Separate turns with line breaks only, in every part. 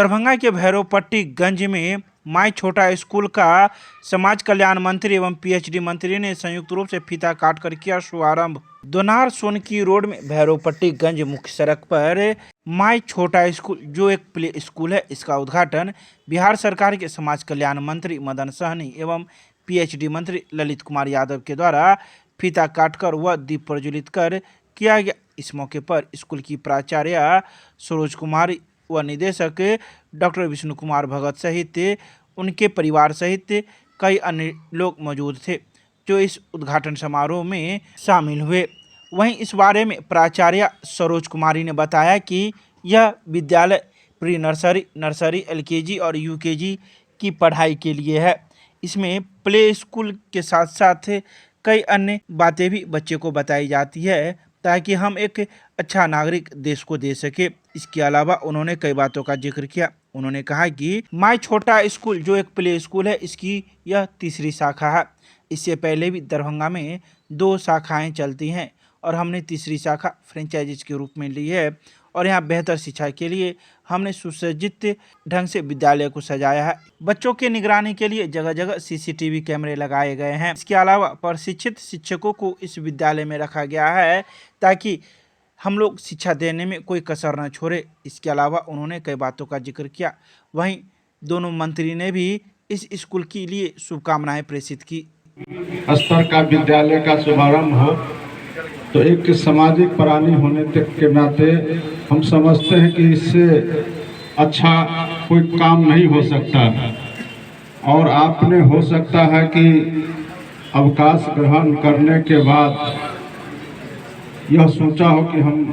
दरभंगा के भैरवपट्टीगंज में माई छोटा स्कूल का समाज कल्याण मंत्री एवं पीएचडी मंत्री ने संयुक्त रूप से फीता काटकर किया शुभारंभ। दोनार सोनकी रोड में भैरवपट्टीगंज मुख्य सड़क पर माई छोटा स्कूल जो एक प्ले स्कूल है, इसका उद्घाटन बिहार सरकार के समाज कल्याण मंत्री मदन सहनी एवं पीएचडी मंत्री ललित कुमार यादव के द्वारा फीता काटकर व दीप प्रज्वलित कर किया गया। इस मौके पर स्कूल की प्राचार्य सरोज कुमारी व निदेशक डॉक्टर विष्णु कुमार भगत सहित उनके परिवार सहित कई अन्य लोग मौजूद थे जो इस उद्घाटन समारोह में शामिल हुए। वहीं इस बारे में प्राचार्य सरोज कुमारी ने बताया कि यह विद्यालय प्री नर्सरी, नर्सरी, एलकेजी और यूकेजी की पढ़ाई के लिए है। इसमें प्ले स्कूल के साथ साथ कई अन्य बातें भी बच्चे को बताई जाती है ताकि हम एक अच्छा नागरिक देश को दे सके। इसके अलावा उन्होंने कई बातों का जिक्र किया। उन्होंने कहा कि माई छोटा स्कूल जो एक प्ले स्कूल है, इसकी यह तीसरी शाखा है। इससे पहले भी दरभंगा में 2 शाखाएं चलती हैं और हमने तीसरी शाखा फ्रेंचाइजीज के रूप में ली है और यहाँ बेहतर शिक्षा के लिए हमने सुसज्जित ढंग से विद्यालय को सजाया है। बच्चों की निगरानी के लिए जगह जगह सीसीटीवी कैमरे लगाए गए हैं। इसके अलावा प्रशिक्षित शिक्षकों को इस विद्यालय में रखा गया है ताकि हम लोग शिक्षा देने में कोई कसर न छोड़े। इसके अलावा उन्होंने कई बातों का जिक्र किया। वहीं दोनों मंत्री ने भी इस स्कूल के लिए शुभकामनाएं प्रेषित की।
स्तर का विद्यालय का शुभारंभ हो तो एक सामाजिक प्राणी होने तक के नाते हम समझते हैं कि इससे अच्छा कोई काम नहीं हो सकता और आपने हो सकता है कि अवकाश ग्रहण करने के बाद यह सोचा हो कि हम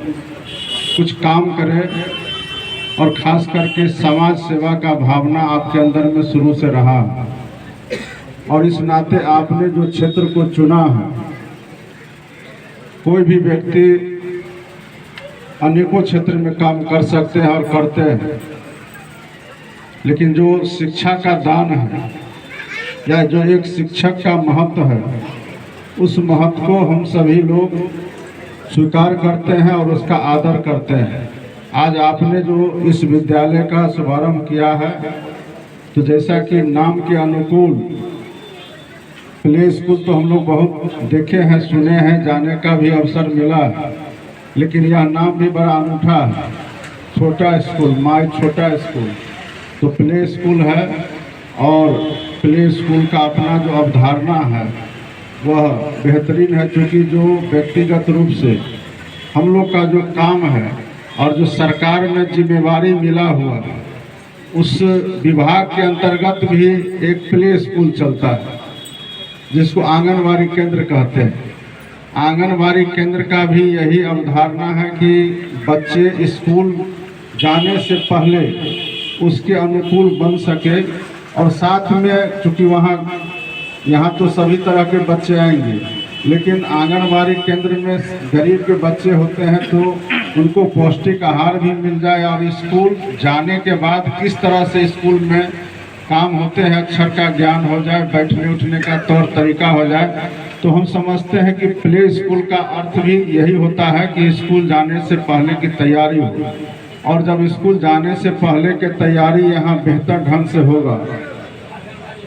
कुछ काम करें और खास करके समाज सेवा का भावना आपके अंदर में शुरू से रहा और इस नाते आपने जो क्षेत्र को चुना है, कोई भी व्यक्ति अनेकों क्षेत्र में काम कर सकते हैं और करते हैं, लेकिन जो शिक्षा का दान है या जो एक शिक्षक का महत्व है, उस महत्व को हम सभी लोग स्वीकार करते हैं और उसका आदर करते हैं। आज आपने जो इस विद्यालय का शुभारंभ किया है, तो जैसा कि नाम के अनुकूल प्ले स्कूल तो हम लोग बहुत देखे हैं, सुने हैं, जाने का भी अवसर मिला, लेकिन यह नाम भी बड़ा अनूठा है। छोटा स्कूल, माई छोटा स्कूल तो प्ले स्कूल है और प्ले स्कूल का अपना जो अवधारणा है वह बेहतरीन है, क्योंकि जो व्यक्तिगत रूप से हम लोग का जो काम है और जो सरकार में जिम्मेवारी मिला हुआ उस विभाग के अंतर्गत भी एक प्ले स्कूल चलता है जिसको आंगनवाड़ी केंद्र कहते हैं। आंगनवाड़ी केंद्र का भी यही अवधारणा है कि बच्चे स्कूल जाने से पहले उसके अनुकूल बन सके और साथ में, चूँकि यहाँ तो सभी तरह के बच्चे आएंगे, लेकिन आंगनवाड़ी केंद्र में गरीब के बच्चे होते हैं तो उनको पौष्टिक आहार भी मिल जाए और स्कूल जाने के बाद किस तरह से स्कूल में काम होते हैं, अक्षर का ज्ञान हो जाए, बैठने उठने का तौर तरीका हो जाए। तो हम समझते हैं कि प्ले स्कूल का अर्थ भी यही होता है कि स्कूल जाने से पहले की तैयारी हो, और जब स्कूल जाने से पहले की तैयारी यहाँ बेहतर ढंग से होगा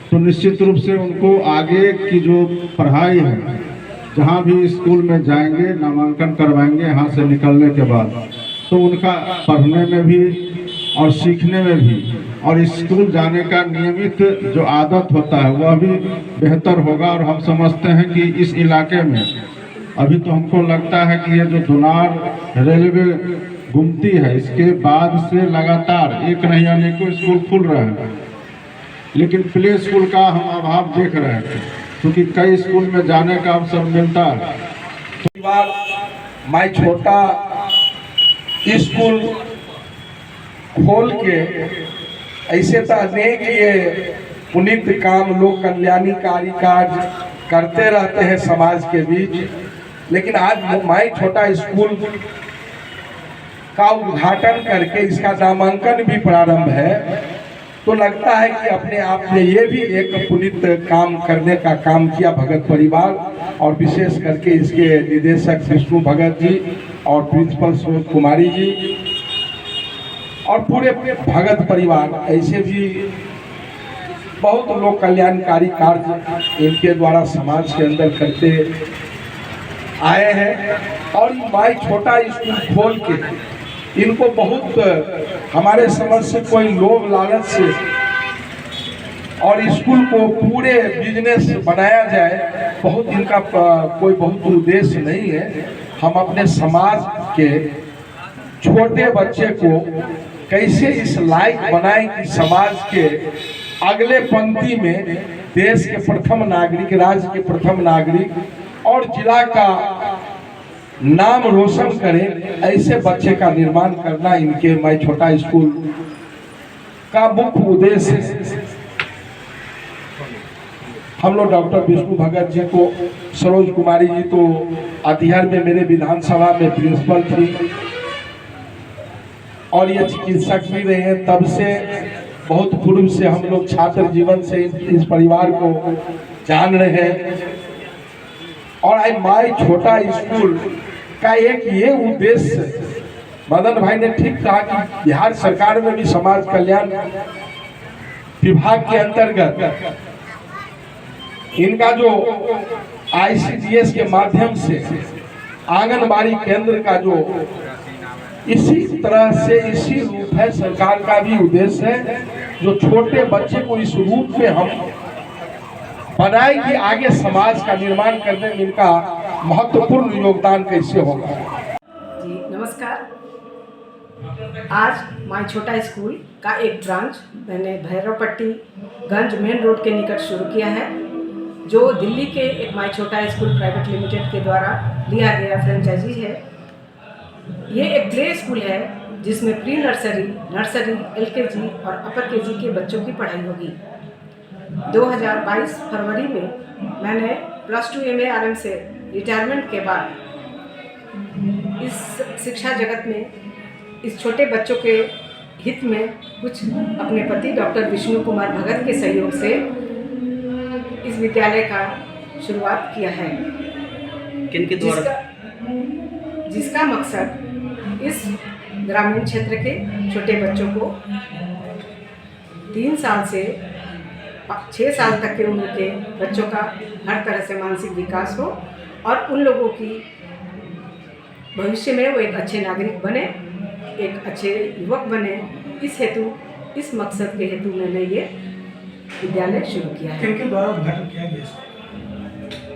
तो निश्चित रूप से उनको आगे की जो पढ़ाई है, जहाँ भी स्कूल में जाएंगे, नामांकन करवाएंगे यहाँ से निकलने के बाद, तो उनका पढ़ने में भी और सीखने में भी और स्कूल जाने का नियमित जो आदत होता है वह भी बेहतर होगा। और हम समझते हैं कि इस इलाके में अभी तो हमको लगता है कि ये जो दोनार रेलवे गुमती है, इसके बाद से लगातार एक नहीं अनेकों स्कूल खुल रहे हैं, लेकिन प्ले स्कूल का हम अभाव देख रहे हैं क्योंकि कई स्कूल में जाने का अवसर मिलता है।
तो माई छोटा स्कूल खोल के ऐसे तो अनेक ये पुनीत काम, लोक कल्याणकारी कार्य करते रहते हैं समाज के बीच, लेकिन आज माई छोटा स्कूल का उद्घाटन करके इसका नामांकन भी प्रारंभ है, तो लगता है कि अपने आप में ये भी एक पुनीत काम करने का काम किया भगत परिवार, और विशेष करके इसके निदेशक विष्णु भगत जी और प्रिंसिपल सरोज कुमारी जी और पूरे भगत परिवार, ऐसे भी बहुत लोग कल्याणकारी कार्य इनके द्वारा समाज के अंदर करते आए हैं। और ये माई छोटा स्कूल खोल के इनको बहुत हमारे समझ से कोई लोभ लालच से और स्कूल को पूरे बिजनेस बनाया जाए, बहुत इनका कोई बहुत उद्देश्य नहीं है। हम अपने समाज के छोटे बच्चे को कैसे इस लायक बनाएं कि समाज के अगले पंक्ति में देश के प्रथम नागरिक, राज्य के प्रथम नागरिक और जिला का नाम रोशन करें, ऐसे बच्चे का निर्माण करना इनके माई छोटा स्कूल का मुख्य उद्देश्य है। हम लोग डॉक्टर विष्णु भगत जी को, सरोज कुमारी जी तो अतिहार में मेरे विधानसभा में प्रिंसिपल थी और ये चिकित्सक भी रहे हैं। तब से बहुत पूर्व से हम लोग छात्र जीवन से इस परिवार को जान रहे हैं। और आज माई छोटा स्कूल का एक ये उद्देश्य, मदन भाई ने ठीक कहा कि बिहार सरकार में भी समाज कल्याण विभाग के अंतर्गत इनका जो ICDS के माध्यम से आंगनबाड़ी केंद्र का जो इसी तरह से इसी रूप है, सरकार का भी उद्देश्य है जो छोटे बच्चे को इस रूप में हम बनाए कि आगे समाज का निर्माण करने में इनका महत्वपूर्ण योगदान कैसे होगा।
जी नमस्कार। आज माई छोटा स्कूल का एक ब्रांच मैंने भैरवपट्टी गंज मेन रोड के निकट शुरू किया है, जो दिल्ली के एक माई छोटा स्कूल प्राइवेट लिमिटेड के द्वारा लिया गया फ्रेंचाइजी है। ये एक प्ले स्कूल है जिसमें प्री नर्सरी, नर्सरी, LKG और अपर KG के बच्चों की पढ़ाई होगी। 2022 फरवरी में मैंने +2 MA RM से रिटायरमेंट के बाद इस शिक्षा जगत में इस छोटे बच्चों के हित में कुछ अपने पति डॉक्टर विष्णु कुमार भगत के सहयोग से इस विद्यालय का शुरुआत किया है,
किनके द्वारा?
जिसका मकसद इस ग्रामीण क्षेत्र के छोटे बच्चों को 3 साल से 6 साल तक के उम्र के बच्चों का हर तरह से मानसिक विकास हो और उन लोगों की भविष्य में वो एक अच्छे नागरिक बने, एक अच्छे युवक बने। इस हेतु, इस मकसद के हेतु मैंने ये विद्यालय शुरू किया है।
किनके द्वारा उद्घाटन किया गया?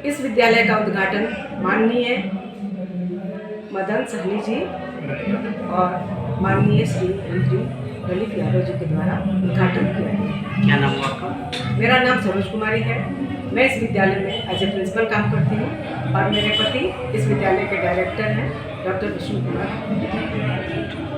इस विद्यालय का उद्घाटन माननीय मदन सहनी जी और माननीय श्री मंत्री ललित यादव जी के द्वारा उद्घाटन किया गया।
क्या नाम हुआ आपका?
मेरा नाम सरोज कुमारी है। मैं इस विद्यालय में एज ए प्रिंसिपल काम करती हूँ और मेरे पति इस विद्यालय के डायरेक्टर हैं डॉक्टर विष्णु कुमार।